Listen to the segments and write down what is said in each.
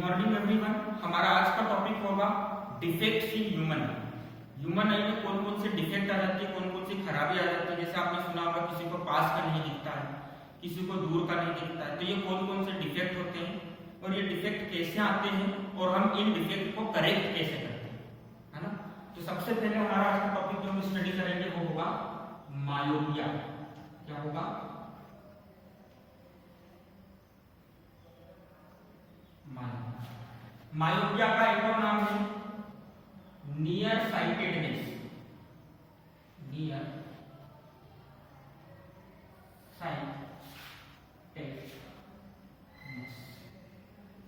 Morning everyone. हमारा आज का टॉपिक होगा डिफेक्ट्स इन ह्यूमन। ह्यूमन आई में कौन कौन से डिफेक्ट आ जाती है, कौन कौन सी खराबी आ जाती है। जैसे आपने सुना होगा किसी को पास का नहीं दिखता है, किसी को दूर का नहीं दिखता है, तो ये कौन कौन से डिफेक्ट होते हैं और ये डिफेक्ट कैसे आते हैं और हम इन डिफेक्ट को करेक्ट कैसे करते हैं, है ना। तो सबसे पहले हमारा आज का टॉपिक जो हम स्टडी करेंगे वो होगा मायोपिया। क्या होगा? मायोपिया का एक और नाम है नियर साइटेडनेस। Near sightedness.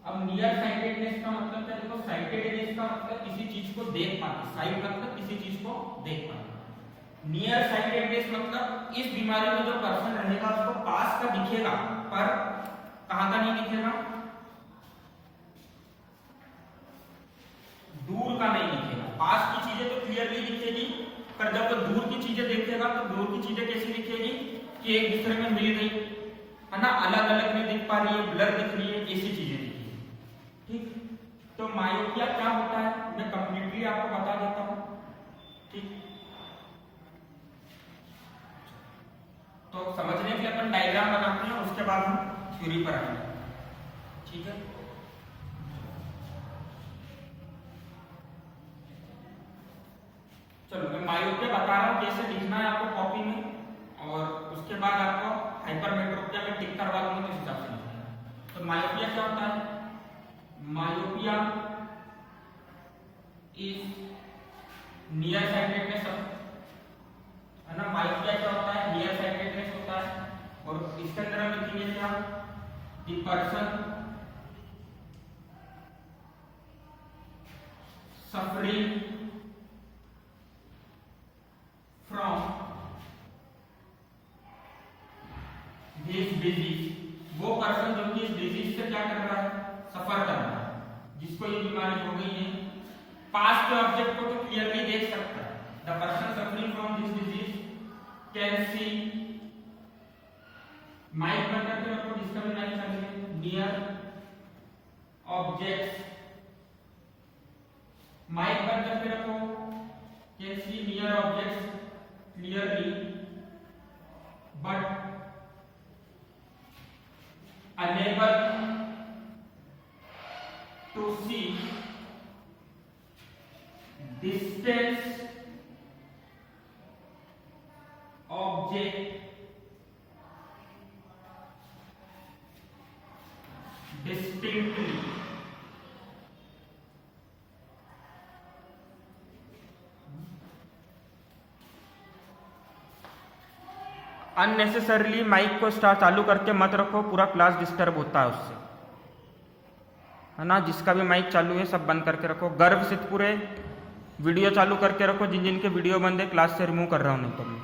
अब नियर साइटेडनेस का मतलब क्या? देखो, साइटेडनेस का मतलब किसी चीज को देख पाना, साइट मतलब किसी चीज को देख पाना। नियर साइटेडनेस मतलब इस बीमारी में जो पर्सन रहेगा उसको पास का दिखेगा पर कहां का नहीं दिखेगा, दूर का नहीं दिखेगा। पास की चीजें तो क्लियरली दिखेगी, पर जब वो दूर की चीजें देखेगा तो दूर की चीजें कैसी दिखेगी कि एक दूसरे में मिल गई, है ना, अलग अलग नहीं दिख पा रही है, ब्लर दिख रही है, ऐसी चीजें दिखेगी। ठीक, तो मायोपिया क्या होता है मैं कंप्लीटली आपको बता देता हूं। ठीक, तो समझने के लिए अपन डायग्राम बनाते हैं, उसके बाद हम थ्योरी पर आएंगे। ठीक है, चलो मैं मायोपिया बता रहा हूं कैसे लिखना है आपको कॉपी में, और उसके बाद आपको हाइपरमेट्रोपिया में टिक करवा दूंगा तो इस हिसाब से लिखना है। तो मायोपिया क्या होता है? मायोपिया इज नियर साइटेडनेस, है ना। मायोपिया क्या होता है? नियर साइटेडनेस होता है। और इसके अंदर हम लिखेंगे क्या? The person suffering from this disease, वो पर्सन जो कि इस डिजीज से क्या कर रहा है, सफर कर रहा है, जिसको ये बीमारी हो गई है। पास के ऑब्जेक्ट को तो क्लियरली देख सकता है। The person suffering from this disease can see, mic बंद करके रखो, जिसका भी माइक चाहिए, नियर ऑब्जेक्ट्स, माइक बंद करके रखो, can see near objects clearly but unable to see distance object distinctly। Unnecessarily mic को चालू करके मत रखो, पूरा क्लास डिस्टर्ब होता है उससे, है ना। जिसका भी माइक चालू है सब बंद करके रखो। गर्व से पूरे वीडियो चालू करके रखो, जिन जिनके वीडियो बंद है क्लास से रिमूव कर रहा हूं नहीं तो मैं।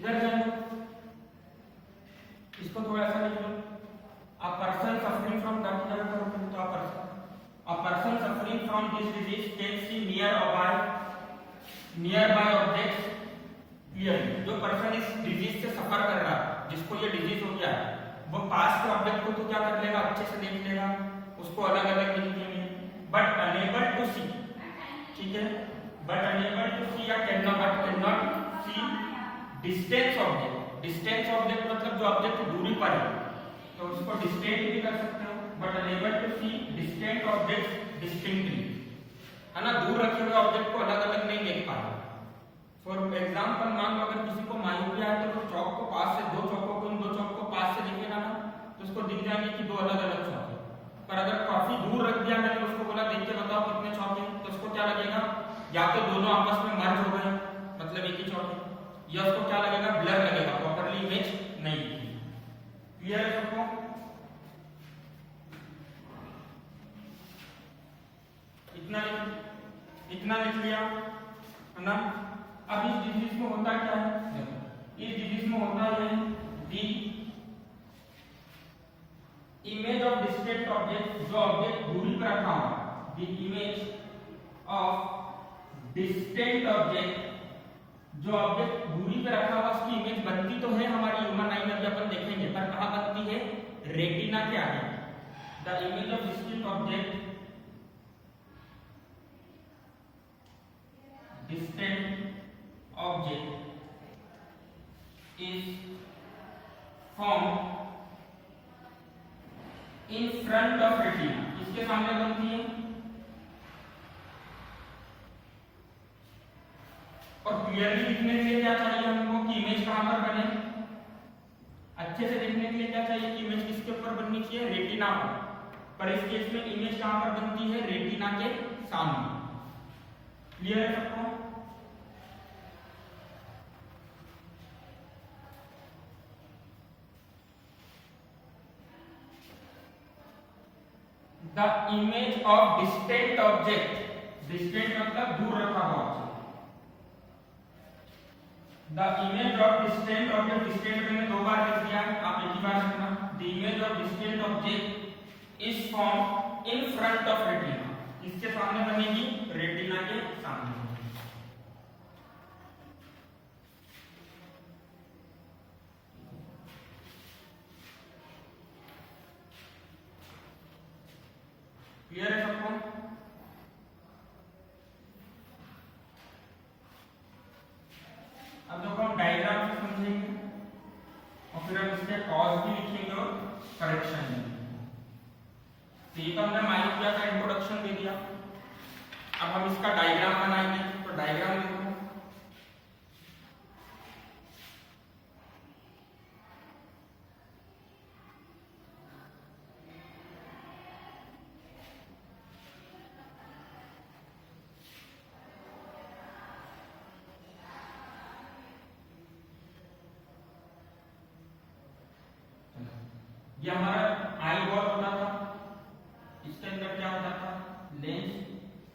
इधर जाओ, इसको थोड़ा सा लिख लो। अ पर्सन सफरिंग फ्रॉम, तो a person suffering from this disease can see near by objects clearly. जो पर्सन इस डिजीज से सफर कर रहा है, जिसको ये डिजीज हो गया है, वो पास के ऑब्जेक्ट को तो क्या कर लेगा, अच्छे से देख लेगा, उसको अलग अलग नहीं दिखेंगे, बट अनेबल टू सी। ठीक है, बट अनेबल टू सी या can not see distance object. Distance object मतलब जो ऑब्जेक्ट दूरी पर है, तो उसको डिस्टेंट भी कर सकते हो, but unable to see distant object distinctly, है ना। दूर रखे हुए ऑब्जेक्ट को अलग अलग नहीं देख पा रहे। फॉर एग्जांपल मान लो अगर किसी को मायोपिया है तो चौक को पास से, दो चौकों को, इन दो चौक को पास से दिखेगा ना, तो उसको दिख जाएंगे कि दो अलग अलग चौक है। पर अगर काफी दूर रख दिया, मैंने उसको बोला देख के बताओ कितने चौक है, तो उसको क्या लगेगा, या तो दोनों आपस में मर्ज हो गए मतलब एक ही चौक है, या उसको क्या लगेगा, ब्लर लगेगा, प्रॉपरली इमेज नहीं दिखेगी। क्लियर है सबको? इतना लिख लिया है ना। अब इस डिजीज में होता क्या है, इस डिजीज में होता है दी इमेज ऑफ डिस्टेंट ऑब्जेक्ट, जो ऑब्जेक्ट दूरी पर रखा हुआ, the image of distant object, जो ऑब्जेक्ट दूरी पे रखा हुआ उसकी इमेज बनती तो है हमारी ह्यूमन आई में, अभी अपन देखेंगे, पर कहां बनती है, रेटिना के आगे। The image of distant object, distant object is formed in front of retina, इसके सामने बनती है। और क्लियरली दिखने के लिए क्या चाहिए हमको कि इमेज कहां पर बने, अच्छे से देखने के लिए क्या चाहिए कि इमेज किसके ऊपर बननी चाहिए, रेटिना पर। पर इस केस में इमेज कहां पर बनती है, रेटिना के सामने। क्लियर है सबको? The image of distant object, distant मतलब दूर रखा हुआ object. The image of distant object, distant मैंने 2 बार लिख दिया, आप एक ही बार लिखना। The image of distant object is formed in front of retina, इसके सामने बनेगी, रेटिना के सामने। क्लियर है सबको? अब देखो हम डायग्राम से समझेंगे और फिर हम इसके कॉज भी लिखेंगे और करेक्शन भी। तो ये तो हमने मायोपिया का इंट्रोडक्शन दे दिया। अब हम इसका डायग्राम बनाएंगे, तो डायग्राम लिखो। ये हमारा आई बॉल होता था, इसके अंदर क्या होता था, लेंस।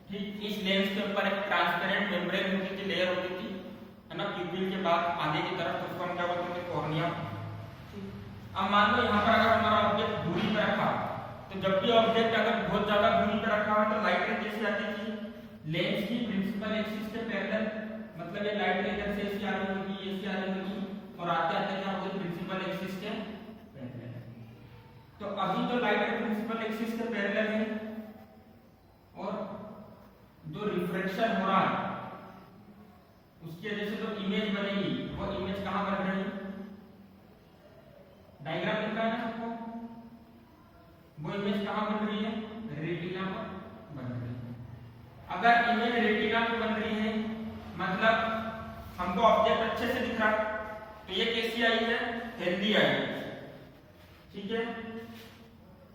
ठीक, इस लेंस के ऊपर एक ट्रांसपेरेंट मेम्ब्रेन होती थी, लेयर होती थी, है ना, प्यूपिल के बाद आगे की तरफ, उसको हम क्या बोलते हैं, कॉर्निया। अब मान लो यहाँ पर अगर हमारा ऑब्जेक्ट दूरी पर रखा, तो जब भी ऑब्जेक्ट अगर बहुत ज्यादा दूरी पर रखा है तो लाइट रे कैसे आती थी, लेंस की प्रिंसिपल एक्सिस के पैरेलल, मतलब ये लाइट रे इधर से ऐसे आ रही होगी, ऐसे आ रही होगी, और आते आते क्या होगी, प्रिंसिपल एक्सिस के पैरेलल। तो अभी तो लाइट रे प्रिंसिपल एक्सिस के पैरेलल है, और जो रिफ्लेक्शन हो रहा है उसकी वजह से जो इमेज बनेगी वो इमेज कहां बन रही है, डायग्राम दिख रहा है ना सबको, वो इमेज कहां बन रही है, रेटिना पर बन रही है। अगर इमेज रेटिना पे बन रही है मतलब हमको ऑब्जेक्ट अच्छे से दिख रहा है, तो ये कैसी आई है, हेल्दी आई है। ठीक है,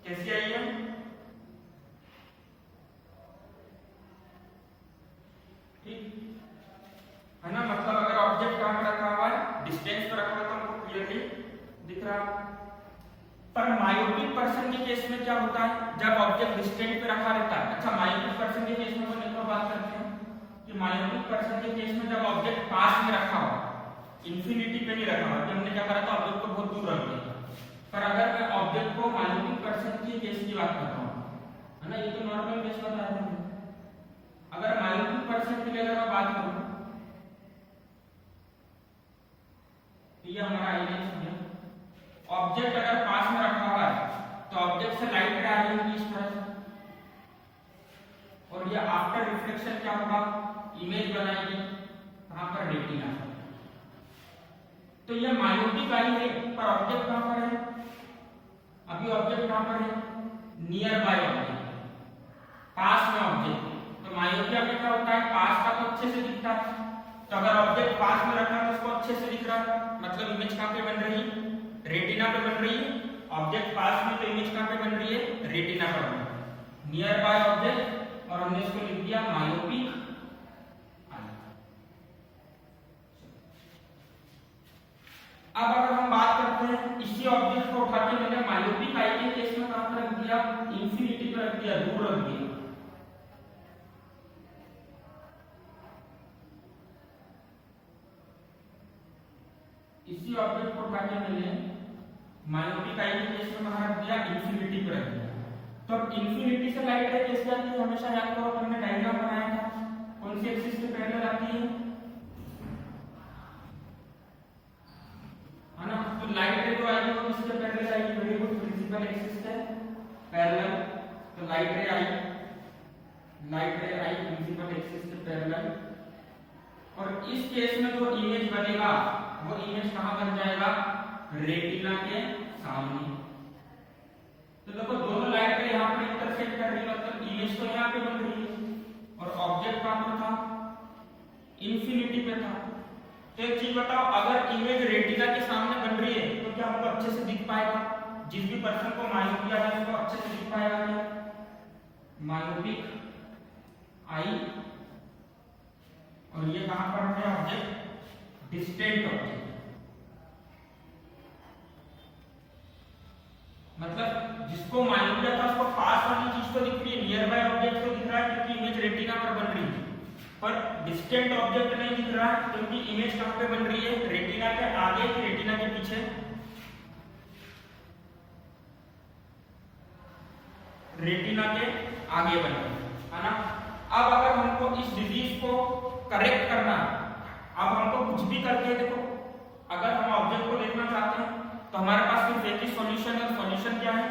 कैसी आई है, ठीक है ना, मतलब अगर ऑब्जेक्ट कहां पर रखा हुआ है, डिस्टेंस पर रखा हुआ है तो हमको क्लियरली दिख रहा। पर मायोपिक पर्सन के केस में क्या होता है, जब ऑब्जेक्ट डिस्टेंस पे रखा रहता है। अच्छा, मायोपिक पर्सन के केस में अपन एक और बात करते हैं कि मायोपिक पर्सन के केस में जब ऑब्जेक्ट पास में रखा हुआ, इंफिनिटी पे नहीं रखा हुआ, कि हमने क्या करा था, ऑब्जेक्ट को बहुत दूर रख दिया। पर अगर मैं ऑब्जेक्ट को मायोपिक पर्सन के केस की बात करता हूँ, है ना, ये तो नॉर्मल केस बता रहा हूँ। अगर मायोपिक पर्सन के लिए अगर मैं बात करूँ, तो ये हमारा आइलेंस है। ऑब्जेक्ट अगर पास में रखा हुआ है तो ऑब्जेक्ट से लाइट आ रही होगी इस तरह से, और ये आफ्टर रिफ्लेक्शन क्या होगा, इमेज बनाएगी कहां पर, रेटिना। तो ये मायोपिक आई है, पर ऑब्जेक्ट कहां पर है, अभी ऑब्जेक्ट कहां पर है, नियर बाय ऑब्जेक्ट, पास में ऑब्जेक्ट। तो मायोपिया में क्या होता है, पास का तो अच्छे से दिखता है, तो अगर ऑब्जेक्ट पास में रखा तो उसको अच्छे से दिख रहा है, मतलब इमेज कहां पे बन रही है, रेटिना पे बन रही है। ऑब्जेक्ट पास में तो इमेज कहां पे बन रही है, रेटिना पर बन रही है, नियर बाय ऑब्जेक्ट, और हमने इसको लिख दिया मायोपिक आई। अब अगर हम बात करते हैं इसी ऑब्जेक्ट को उठा के मैंने मायोपिक आई के केस में कहां पर रख दिया, इंफिनिटी पर रख दिया, दूर रख दिया। इसी ऑब्जेक्ट को उठा के मैंने मायोपिक आई के केस में कहां रख दिया, इंफिनिटी पर रख दिया। तो अब इंफिनिटी से लाइट रे कैसे आती है, हमेशा याद करो हमने डायग्राम बनाया था, कौन सी एक्सिस के पैरेलल आती है ना। तो लाइट रे जो आएगी वो किसके पैरेलल आएगी, वेरी गुड, प्रिंसिपल एक्सिस के पैरेलल। तो लाइट रे आई प्रिंसिपल एक्सिस के पैरेलल। और इस केस में जो इमेज बनेगा वो इमेज कहां बन जाएगा, रेटिना के सामने। तो देखो दोनों लाइट रे यहां पर इंटरसेक्ट कर रही है, मतलब इमेज तो यहां पे बन रही है और ऑब्जेक्ट कहां पर था, इंफिनिटी पे था। तो एक चीज बताओ, अगर इमेज रेटिना के सामने बन रही है तो क्या हमको अच्छे से दिख पाएगा, जिस भी पर्सन को मायोपिया है उसको अच्छे से दिख पाएगा क्या, मायोपिक आई। और ये कहां पर है ऑब्जेक्ट, डिस्टेंट ऑब्जेक्ट, मतलब जिसको मायोपिया था उसको पास वाली चीज तो दिख रही है, नियर बाय ऑब्जेक्ट तो दिख रहा है क्योंकि इमेज रेटिना पर बन रही है, पर डिस्टेंट ऑब्जेक्ट नहीं दिख रहा है क्योंकि इमेज कहां पे बन रही है, रेटिना के आगे कि रेटिना के पीछे, रेटिना के आगे बन रही है ना। अब अगर हमको इस डिजीज को करेक्ट करना, अब हमको कुछ भी करके देखो, अगर हम ऑब्जेक्ट को देखना चाहते हैं तो हमारे पास सिर्फ एक ही सॉल्यूशन है। सॉल्यूशन क्या है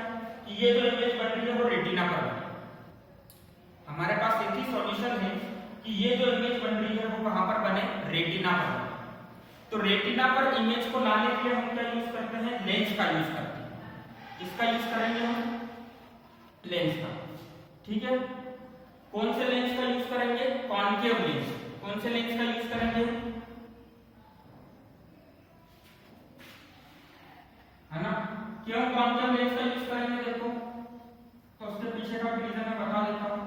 कि ये जो इमेज बन रही है वो रेटिना पर है। हमारे पास एक ही सॉल्यूशन है कि ये जो इमेज बन रही है वो कहां पर बने, रेटिना पर। तो रेटिना पर इमेज को लाने के लिए हम क्या यूज करते हैं, लेंस का यूज करते हैं। किसका यूज करेंगे हम, लेंस का। ठीक है, कौन से लेंस का यूज करेंगे, कॉन्केव लेंस। कौन से लेंस का यूज करेंगे, है ना। क्यों कॉन्केव लेंस का यूज करेंगे देखो, तो उसके पीछे का रीजन मैं बता देता हूं।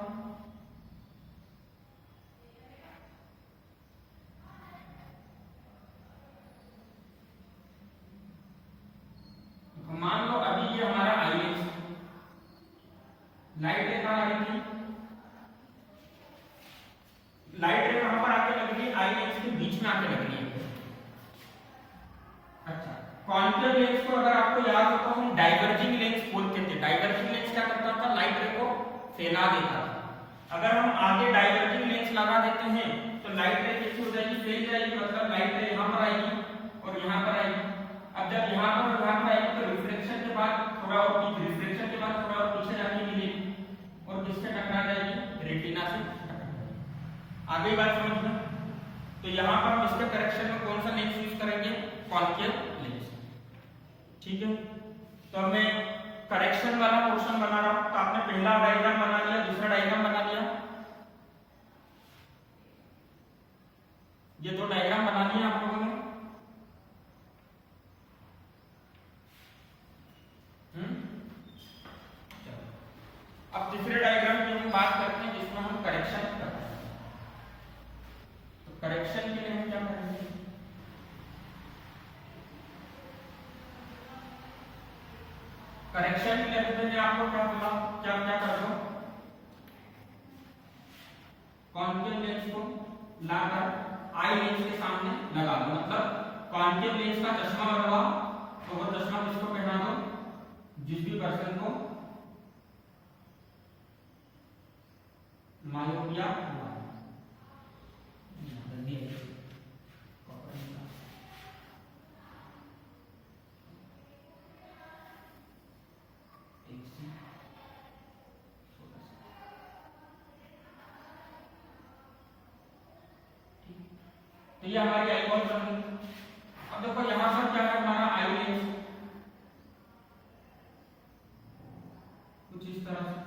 मान लो अभी ये हमारा आई लेंस, लाइट रे कहां आ रही थी, लाइट रे कहां पर आके लग रही है, आई लेंस के बीच में आके लग रही है। अच्छा, कॉन्केव लेंस को अगर आपको याद हो तो हम डाइवर्जिंग लेंस बोलते थे। डाइवर्जिंग लेंस क्या करता था, लाइट रे को फैला देता था। अगर हम आगे डाइवर्जिंग लेंस लगा देते हैं तो लाइट रे कैसी हो जाएगी, फैल जाएगी, मतलब लाइट रे यहां पर आएगी और यहां पर आएगी। अब जब यहां पर आएगी तो रिफ्लेक्शन के बाद थोड़ा और पीछे, रिफ्लेक्शन के बाद थोड़ा और पीछे जाके मिलेगी और किससे टकरा जाएगी, रेटिना से टकरा जाएगी। आगे बात समझ में। तो यहां पर हम इसके करेक्शन में कौन सा लेंस यूज करेंगे, कॉन्केव लेंस। ठीक है, तो मैं करेक्शन वाला पोर्शन बना रहा हूं। तो आपने पहला डायग्राम बना लिया, दूसरा डायग्राम बना लिया, ये दो डायग्राम बना लिया आप लोगों ने। अब तीसरे डायग्राम की हम बात करते हैं जिसमें हम करेक्शन करते हैं। तो करेक्शन के लिए हम क्या करेंगे, करेक्शन के लिए मैंने आपको क्या बोला, क्या क्या कर दो, कॉन्केव लेंस को लाकर आई लेंस के सामने लगा दो। मतलब कॉन्केव लेंस का चश्मा बनवा, तो वो चश्मा किसको पहना दो, जिस भी पर्सन को मायोपिया हुआ है। तो ये हमारी आई बॉल बन गई। अब देखो यहां पर क्या है, हमारा आई लेंस कुछ इस तरह से,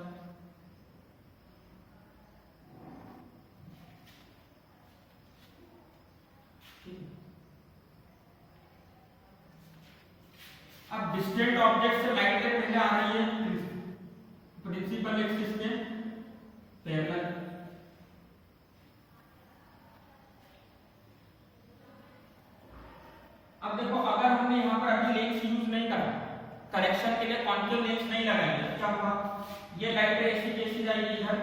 अब डिस्टेंट ऑब्जेक्ट से लाइट रे पहले आ रही है प्रिंसिपल एक्सिस के पैरेलल। अब देखो अगर हमने यहां करेक्शन के लिए कॉन्केव लेंस नहीं लगाएंगे, क्या होगा, ये लाइट रे ऐसी कैसी जाएगी इधर,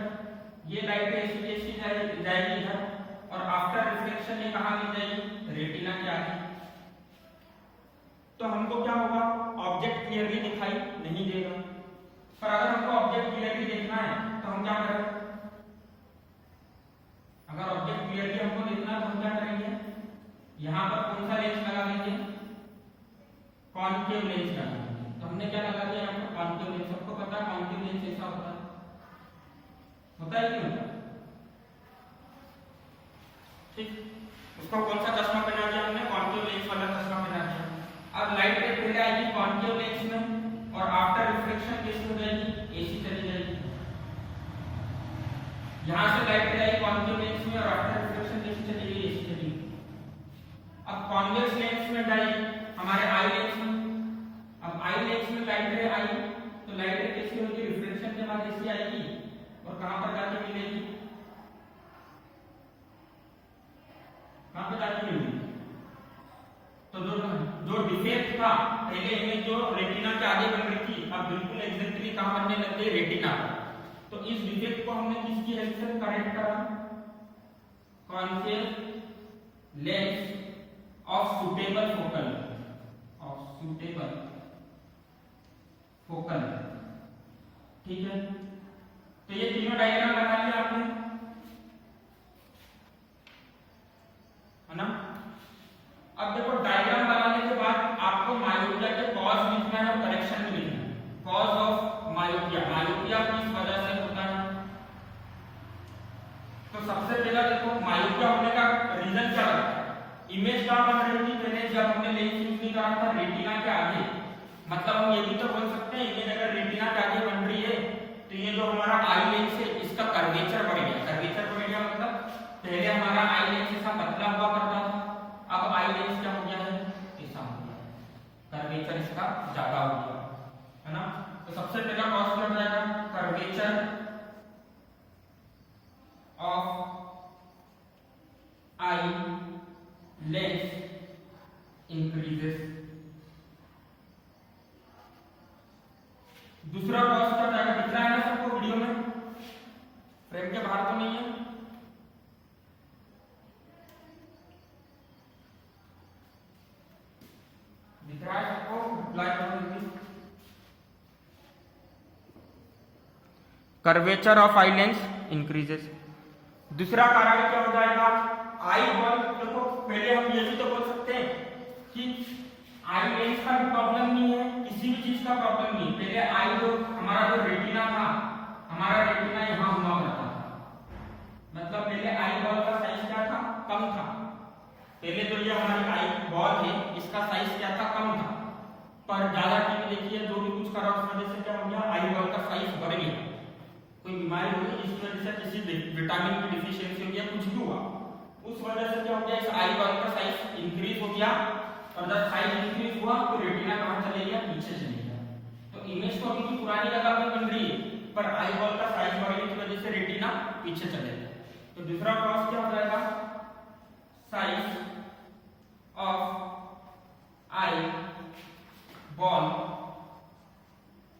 ये लाइट रे ऐसी कैसी जाएगी इधर, और आफ्टर रिफ्लेक्शन ये कहां मिल जाएगी, रेटिना के आगे। तो हमको क्या होगा, ऑब्जेक्ट क्लियरली दिखाई नहीं देगा। पर अगर हमको ऑब्जेक्ट क्लियरली देखना है तो हम क्या करें, अगर ऑब्जेक्ट क्लियरली हमको देखना है तो हम क्या करेंगे, यहां पर कौन सा लेंस लगा देंगे, कॉन्केव लेंस लगा देंगे। तो हमने क्या लगा दिया यहाँ पर, कॉन्केव लेंस। सबको पता है कॉन्केव लेंस ऐसा होता है कि नहीं होता, ठीक। उसको कौन सा चश्मा पहना दिया हमने, कॉन्केव लेंस वाला चश्मा पहना दिया। अब लाइट रे पहले आएगी कॉन्केव लेंस में और आफ्टर रिफ्लेक्शन कैसी हो जाएगी, ऐसी चली जाएगी। यहां से लाइट रे आई कॉन्केव लेंस में और आफ्टर रिफ्लेक्शन कैसी चली गई, ऐसी चली गई। अब कॉन्वेक्स लेंस में जाएगी हमारे आई लेंस में। अब आई लेंस में लाइट रे आई तो लाइट रे कैसी होगी, रिफ्लेक्शन के बाद ऐसी आएगी और कहां पर जाके मिलेगी, कहां पे जाके मिलेगी। तो जो डिफेक्ट था पहले इमेज जो रेटिना के आगे बन रही थी, अब बिल्कुल एग्जैक्टली कहां बनने लग गई, रेटिना। तो इस डिफेक्ट को हमने किसकी हेल्प से करेक्ट करा, concave lens of suitable focal, ठीक है। तो ये तीनों डायग्राम बना लिया आपने, है ना। अब देखो डायग्राम बनाने के बाद आपको मायोपिया के कॉज लिखना है और करेक्शन भी लिखना है। कॉज ऑफ मायोपिया, मायोपिया किस वजह से होता है। तो सबसे पहला देखो मायोपिया होने का रीजन क्या है, इमेज कहां बन रही थी पहले, जब हमने लेंस यूज नहीं करा था, रेटिना के आगे। मतलब हम ये भी तो बोल सकते हैं इमेज अगर रेटिना के आगे बन रही है तो ये जो हमारा आई लेंस है इसका कर्वेचर बढ़ गया। कर्वेचर बढ़ गया मतलब पहले हमारा आई लेंस ऐसा पतला हुआ करता था, अब आई लेंस क्या हो गया है, ऐसा हो गया, कर्वेचर इसका ज्यादा हो गया, है ना। तो सबसे पहला कॉज क्या हो जाएगा, curvature of eye lens increases. दूसरा कॉज क्या जाएगा, दिख रहा है ना सबको वीडियो में, फ्रेम के बाहर तो नहीं है, दिख रहा है सबको, रिप्लाई करो जल्दी। Curvature of eye lens increases. दूसरा कारण क्या हो जाएगा, आई बॉल। देखो पहले हम ये भी तो बोल सकते हैं कि आई लेंस का भी प्रॉब्लम नहीं है, किसी भी चीज का प्रॉब्लम नहीं। पहले आई जो हमारा जो रेटिना था, हमारा रेटिना यहां हुआ करता था, मतलब पहले आई बॉल का साइज क्या था, कम था। पहले तो ये हमारी आई बॉल है इसका साइज क्या था, कम था। पर ज्यादा टीवी देखिए, जो भी कुछ करा उस वजह से क्या हो गया, आई बॉल का साइज बढ़ गया। कोई बीमारी हो गई जिसकी वजह से किसी विटामिन की डिफिशियंसी हो गया, कुछ भी हुआ, उस वजह से क्या हो गया, इस आई बॉल का साइज इंक्रीज हो गया। और जब साइज इंक्रीज हुआ तो रेटिना कहां चले गया, पीछे चले गया। तो इमेज तो अभी की पुरानी जगह पे बन रही है, पर आई बॉल का साइज बढ़ने की वजह से रेटिना पीछे चले गया। तो दूसरा कॉज क्या हो जाएगा, size of eye ball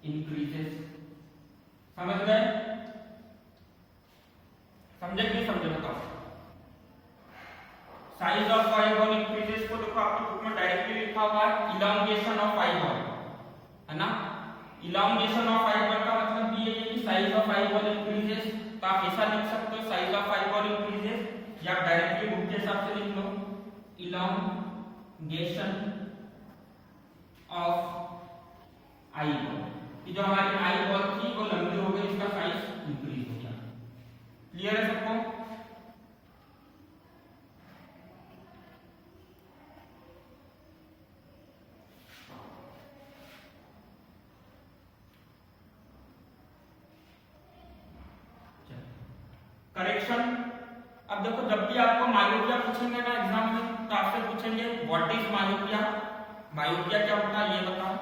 increases. समझ गए, समझे कि नहीं समझे बताओ। Size of eye ball increases को देखो आपकी बुक में डायरेक्टली लिखा हुआ है इलॉन्गेशन ऑफ आई बॉल, है ना। इलॉन्गेशन ऑफ आई बॉल का मतलब ये है कि size of eye ball increases. तो आप ऐसा लिख सकते हो size of eye ball increases, या डायरेक्टली बुक के हिसाब से लिख लो इलॉन्गेशन ऑफ आई बॉल। कि जो हमारी आई बॉल थी वो लंबी हो गई, इसका साइज इंक्रीज हो गया। क्लियर है सबको। करेक्शन। अब देखो जब भी आपको मायोपिया पूछेंगे ना एग्जाम में, तो आपसे पूछेंगे व्हाट इज मायोपिया, मायोपिया क्या होता है ये बताओ,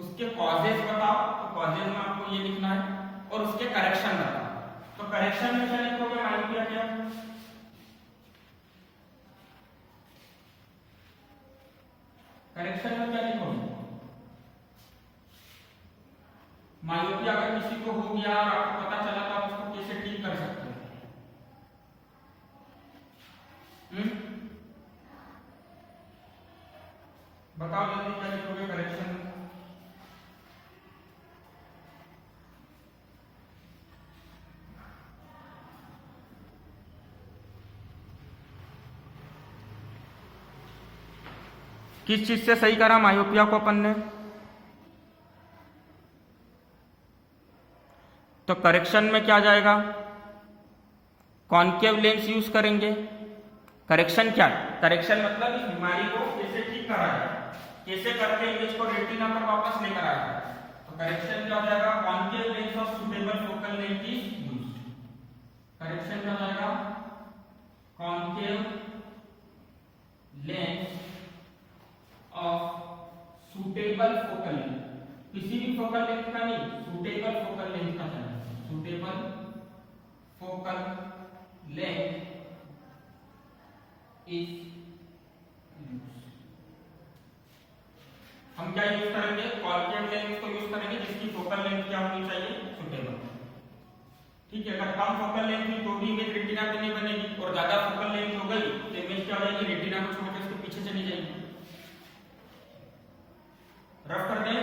उसके कॉजेस बताओ। तो कॉजेस में आपको ये लिखना है, और उसके करेक्शन बताओ। तो करेक्शन में क्या लिखोगे, मायोपिया क्या, करेक्शन में क्या लिखोगे, किसी को हो गया और आपको पता चला तो आप उसको कैसे ठीक कर सकते हो? बताओ जल्दी क्या लिखोगे करेक्शन? किस चीज से सही करा मायोपिया को अपन ने? तो करेक्शन में क्या जाएगा? कॉन्केव लेंस यूज करेंगे। करेक्शन क्या? करेक्शन मतलब इस बीमारी को कैसे ठीक करा जाए, कैसे करके इमेज को रेटिना पर वापस लेकर आया जाए। तो करेक्शन क्या हो जाएगा? Concave lens of suitable focal length is used. Correction क्या हो जाएगा? Concave lens of suitable focal length, किसी भी फोकल लेंथ का नहीं, सुटेबल फोकल लेंथ का चलेगा। Suitable focal length is used. हम क्या यूज करेंगे? कॉन्केव लेंस को यूज करेंगे जिसकी फोकल लेंथ क्या होनी चाहिए? सुटेबल। ठीक है, अगर कम फोकल लेंथ हुई तो भी इमेज रेटिना पे नहीं बनेगी, और ज्यादा फोकल लेंथ हो गई तो इमेज क्या हो जाएगी? रेटिना को छोड़ के उसके पीछे चली जाएगी। रफ कर दें।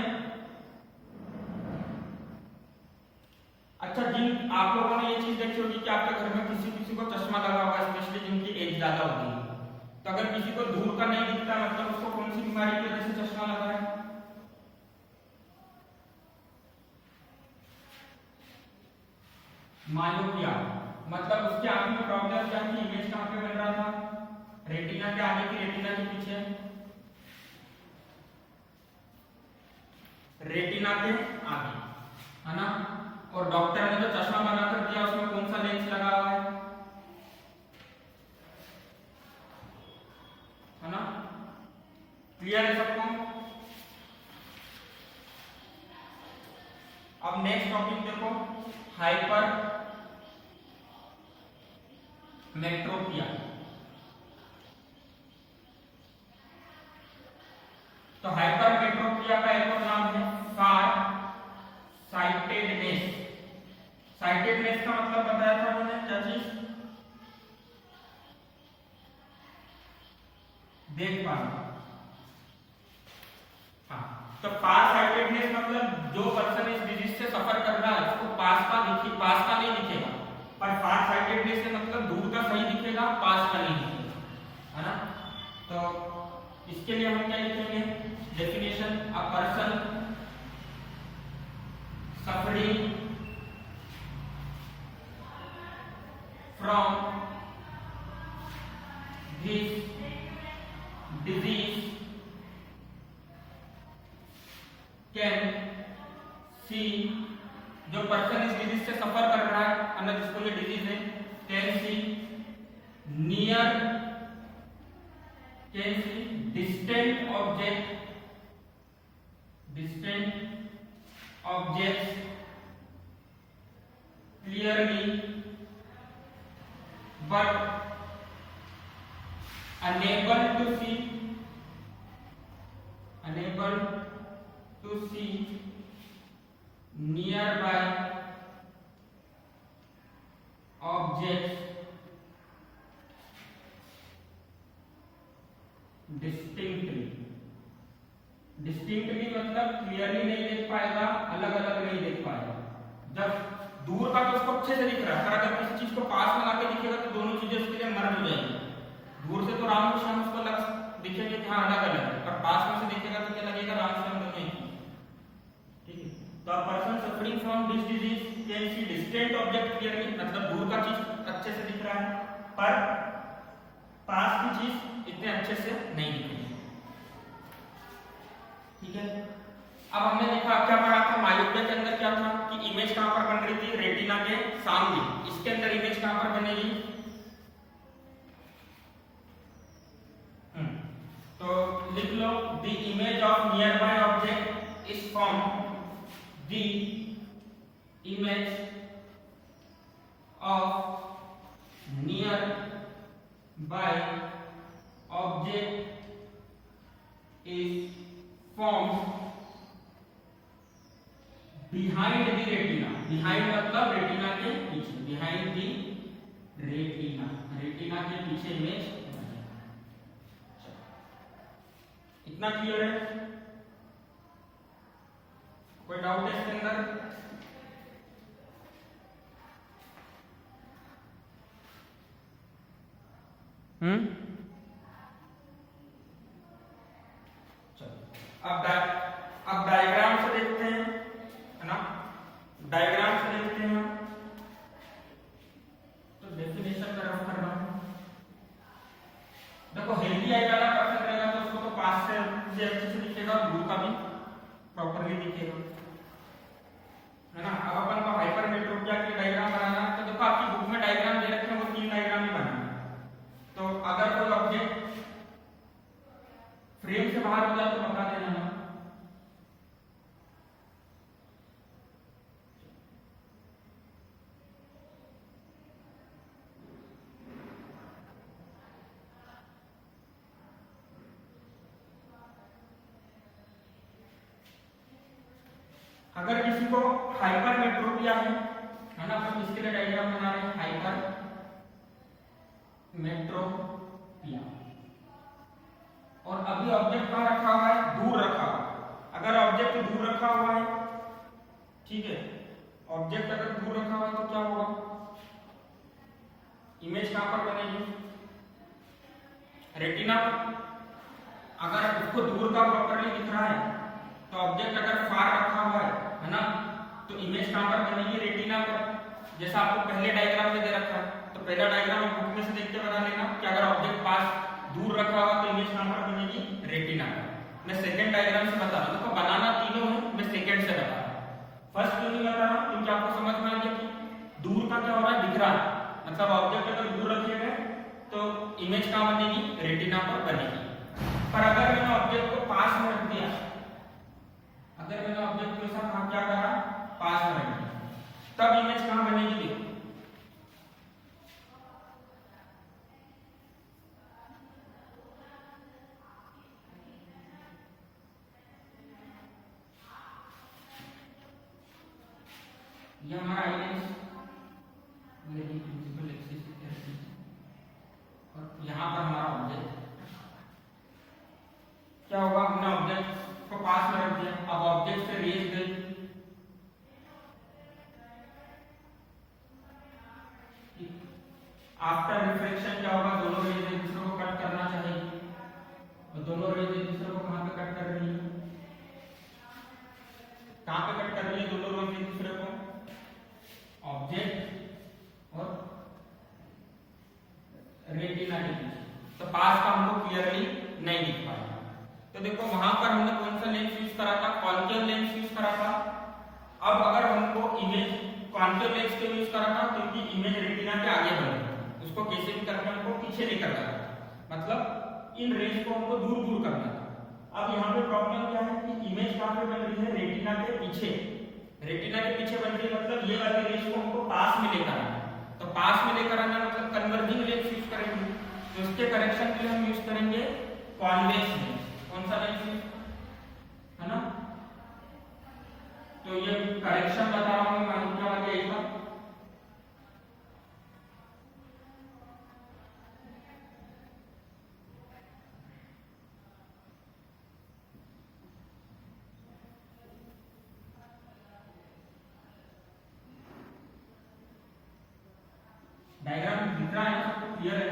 अच्छा, जिन आप लोगों ने ये चीज देखी होगी कि आपके घर में किसी को चश्मा लगा होगा, स्पेशली जिनकी एज ज्यादा होती है। तो अगर किसी को दूर का नहीं दिखता मतलब उसको कौन सी बीमारी की वजह से चश्मा लगा है? मायोपिया। मतलब उसके आंख में प्रॉब्लम क्या थी? इमेज कहां पे बन रहा था? रेटिना के आगे की रेटिना के पीछे, रेटिना के आगे, है ना? और डॉक्टर ने जो चश्मा बनाकर दिया उसमें कौन सा लेंस लगा हुआ है ना? क्लियर है सबको? अब नेक्स्ट टॉपिक देखो, हाइपर मेट्रोपिया। तो हाइपर मेट्रोपिया का एक और नाम है फार साइटेडनेस। साइटेडनेस का मतलब बताया था मैंने, क्या चीज? देख पाना। हाँ, तो फार साइटेडनेस मतलब जो पर्सन इस डिजीज से सफर कर रहा है उसको पास का नहीं दिखेगा, पर फार साइटेडनेस से मतलब दूर का सही दिखेगा, पास का नहीं दिखेगा, है ना? तो इसके लिए हम क्या लिखेंगे? Definition: a person suffering from this disease can see, जो पर्सन इस डिजीज से सफर कर रहा है, अन्य जिसको ये डिजीज है, can see near, can see distant object, distant objects clearly but unable to see nearby objects distinctly। Distinctly मतलब क्लियरली नहीं देख पाएगा, अलग अलग नहीं देख पाएगा। जब दूर का तो उसको अच्छे से दिख रहा है, पर अगर किसी चीज को पास में लाके दिखेगा तो दोनों चीजें उसके लिए मर्ज हो जाएंगी। दूर से तो राम और श्याम उसको लग दिखेंगे कि हाँ अलग अलग है, पर पास में से देखेगा तो क्या लगेगा? राम श्याम दोनों एक ही। ठीक है, तो a person suffering from this disease can C distant object clearly, मतलब दूर का चीज अच्छे से दिख रहा है, पर पास की चीज इतने अच्छे से नहीं दिखेगी। ठीक है, अब हमने देखा क्या पढ़ा था? मायोपिया के अंदर क्या था कि इमेज कहां पर बन रही थी? रेटिना के सामने। इसके अंदर इमेज कहां पर बनेगी? तो लिख लो, the image of nearby object is form, the image of nearby object is formed behind the retina, behind मतलब रेटिना के पीछे, बिहाइंड दी रेटिना, रेटिना के पीछे इमेज। इतना क्लियर है? कोई डाउट है इसके अंदर? अब डायग्राम से देखते हैं, है ना? डायग्राम से देखते हैं। तो डेफिनेशन में रफ कर रहा हूं। देखो हेल्दी आई वाला पर्सन रहेगा तो उसको तो पास से अच्छे से दिखेगा और दूर का भी प्रॉपर्ली दिखेगा, है ना? अब अपन को हाइपरमेट्रोपिया के डायग्राम बनाना है, तो देखो आपकी बुक में डायग्राम दे रखे हैं, वो 3 डायग्राम ही बनाना है। तो अगर कोई ऑब्जेक्ट फ्रेम से बाहर हो जाए तो बता देना ना। अगर किसी को हाइपरमेट्रोपिया है ना, अपन इसके लिए डायग्राम बना रहे हैं, हाइपरमेट्रोपिया। और अभी ऑब्जेक्ट कहां रखा हुआ है? दूर रखा हुआ है। अगर ऑब्जेक्ट दूर रखा हुआ है, ठीक है, ऑब्जेक्ट अगर दूर रखा हुआ है तो क्या होगा? इमेज कहां पर बनेगी? रेटिना पर। अगर उसको दूर का प्रॉपर्ली दिख रहा है तो ऑब्जेक्ट अगर फार रखा हुआ है ना, तो इमेज कहां पर बनेगी? रेटिना पर। जैसा आपको पहले डायग्राम में दे रखा है, तो पहला डायग्राम आप बुक में से देख के बना लेना कि अगर ऑब्जेक्ट पास दूर रखा हुआ तो इमेज कहां पर बनेगी? रेटिना पर। मैं सेकंड डायग्राम से बता रहा हूं, तो बनाना तीनों है, मैं सेकंड से बता रहा हूं। फर्स्ट क्यों नहीं बता रहा हूं? क्योंकि आपको समझ में आ गया कि दूर का क्या हो रहा है, दिख रहा है। मतलब ऑब्जेक्ट अगर दूर रखे गए तो इमेज कहां बनेगी? रेटिना पर बनेगी। पर अगर मैंने ऑब्जेक्ट को पास में रख दिया, अगर मैंने ऑब्जेक्ट को ऐसा क्या करा, पास में रख दिया, तब इमेज कहां बनेगी? देखो ये हमारा आइलेंस मेरी प्रिंसिपल एक्सिस और यहां पर हमारा ऑब्जेक्ट क्या होगा? हमने ऑब्जेक्ट को पास में रख दिया, अब ऑब्जेक्ट से रेज गई, आफ्टर रिफ्लेक्शन क्या होगा? दोनों रेज एक दूसरे को कट करना चाहिए, और दोनों रेज एक दूसरे को कहां पे कट कर रही है? कहां पे कट कर रही है दोनों रेज एक दूसरे को? ऑब्जेक्ट और रेटिना के बीच। तो पास का हमको क्लियरली नहीं दिख पाएगा। तो देखो वहां पर हमने कौन सा लेंस यूज करा था? कॉन्केव लेंस यूज करा था। अब अगर हमको इमेज कॉन्केव लेंस के यूज करा था, क्योंकि इमेज रेटिना के आगे बनी, उसको कैसे भी करके हमको पीछे नहीं करना था, मतलब इन रेज को हमको दूर दूर करना था। अब यहाँ पे प्रॉब्लम क्या है कि इमेज कहां पे बन रही है? रेटिना के पीछे। रेटिना के पीछे बन रही है, मतलब ये वाली रेज को हमको पास में लेकर आना है। तो पास में लेकर आना मतलब कन्वर्जिंग लेंस यूज करेंगे। तो इसके करेक्शन के लिए हम यूज करेंगे कॉन्वेक्स लेंस। कौन सा लेंस है ना? तो ये करेक्शन बता रहा हूं मैं, क्या आ गया इसका? डायग्राम दिख रहा है, सबको क्लियर है?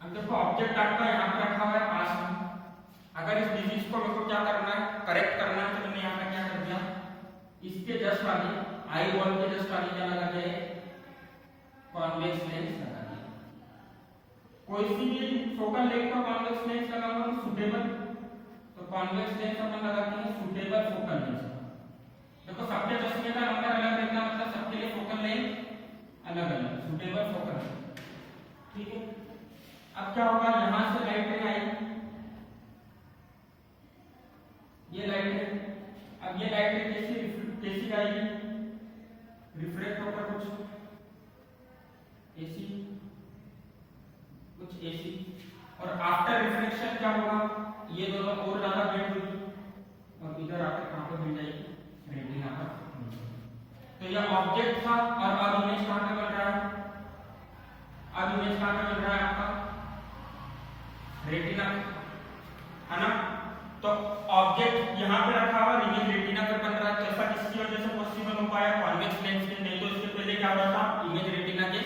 अब देखो ऑब्जेक्ट आपका यहाँ पे रखा हुआ है पास में। अगर इस डिजीज को मेरे को क्या करना है? करेक्ट करना है, तो मैंने यहाँ पे क्या कर दिया? इसके जस्ट आगे, आई बॉल के जस्ट आगे क्या लगा दिया? कॉन्वेक्स लेंस लगा दिया। कोई सी भी फोकल लेंथ का कॉन्वेक्स लेंस लगा हुआ है सुटेबल, तो कॉन्वेक्स लेंस अपन लगाते हैं सुटेबल फोकल लेंस। देखो सबके चश्मे का नंबर अलग रहता है, मतलब सबके लिए फोकल लेंथ अलग अलग, सुटेबल फोकल, ठीक है? अब क्या होगा? यहां से लाइट रे आई, ये लाइट रे, अब ये लाइट रे कैसे कैसी आएगी, रिफ्लेक्ट होकर कुछ ऐसी, कुछ ऐसी, और आफ्टर रिफ्लेक्शन क्या होगा, ये दोनों और ज्यादा बेंड होगी और इधर आकर कहां पर मिल जाएगी, रेटिना पर। तो यह ऑब्जेक्ट था और अब इमेज कहां पे बन रहा है, अब इमेज कहां पे बन रहा है आपका, रेटिना, है ना। तो ऑब्जेक्ट यहां पे रखा हुआ, इमेज रेटिना पर बन रहा है। ऐसा किसकी वजह से पॉसिबल हो पाया, कॉन्वेक्स लेंस के, नहीं तो इसके पहले क्या हो रहा था, इमेज रेटिना के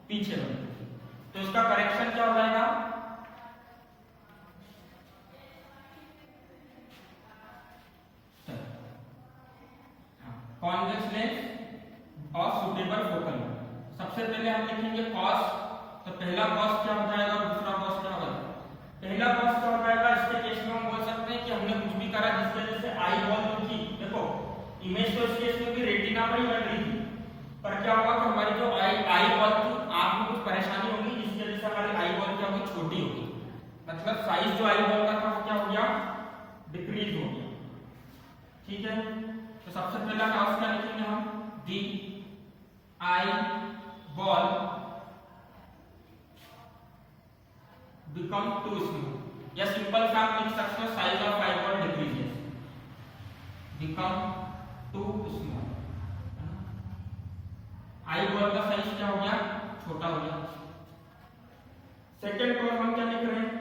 पीछे बनती थी। तो इसका करेक्शन क्या हो जाएगा, कॉन्वेक्स लेंस और सुटेबल फोकल। सबसे पहले हम लिखेंगे कॉस, तो पहला कॉस क्या हो जाएगा और दूसरा कॉस क्या हो जाएगा। पहला कॉस क्या हो जाएगा, इसके केस में हम बोल सकते हैं कि हमने कुछ भी करा जिसकी वजह से आई बॉल जो थी, देखो इमेज तो इस केस में भी रेटिना पर ही बन रही थी, पर क्या होगा कि हमारी जो आई बॉल थी, आंख में कुछ परेशानी होगी जिसकी वजह से हमारी आई बॉल क्या होगी, छोटी होगी, मतलब साइज जो आई बॉल का था वो क्या हो गया, डिक्रीज हो गया। ठीक है, तो सबसे पहला कॉस क्या लिखेंगे हम, the eyeball become too small, या सिंपल सा आप लिख सकते हो size of eyeball decreases, become too small, eyeball का साइज क्या हो गया, छोटा हो गया। सेकंड कॉलम हम क्या लिख रहे हैं,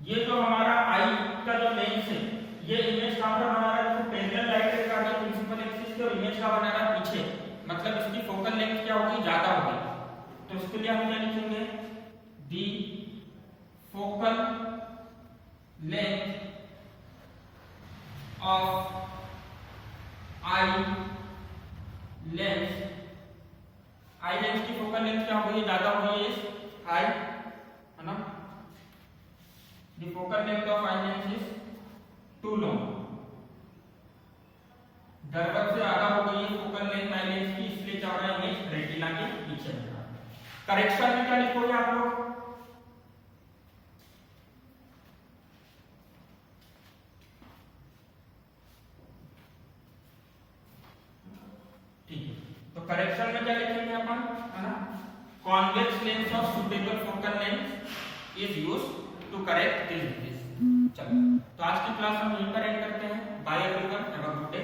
ये जो हमारा आई का जो लेंस है, ये इमेज कहां पर बना रहा है, पैरेलल लाइट के कार्डियो प्रिंसिपल एक्सिस के, और इमेज का बना रहा है पीछे, मतलब इसकी फोकल लेंथ क्या होगी, ज्यादा होगी। तो इसके लिए हम क्या लिखेंगे, the focal length of eye lens, eye lens की फोकल लेंथ क्या होगी, ज्यादा होगी, इस आई, है ना। The focal length of eye lens is too long, जरूरत से ज्यादा हो गई है फोकल लेंथ आई लेंस की, इसलिए क्या हो रहा है, इमेज रेटिना के पीछे बन रहा है। करेक्शन में क्या लिखोगे आप लोग, ठीक है, तो करेक्शन में क्या लिखेंगे अपन, है ना, convex lens of suitable focal length is used to correct this disease. चलो, तो आज की क्लास हम यहीं पर एंड करते हैं। Bye everyone, have a good day.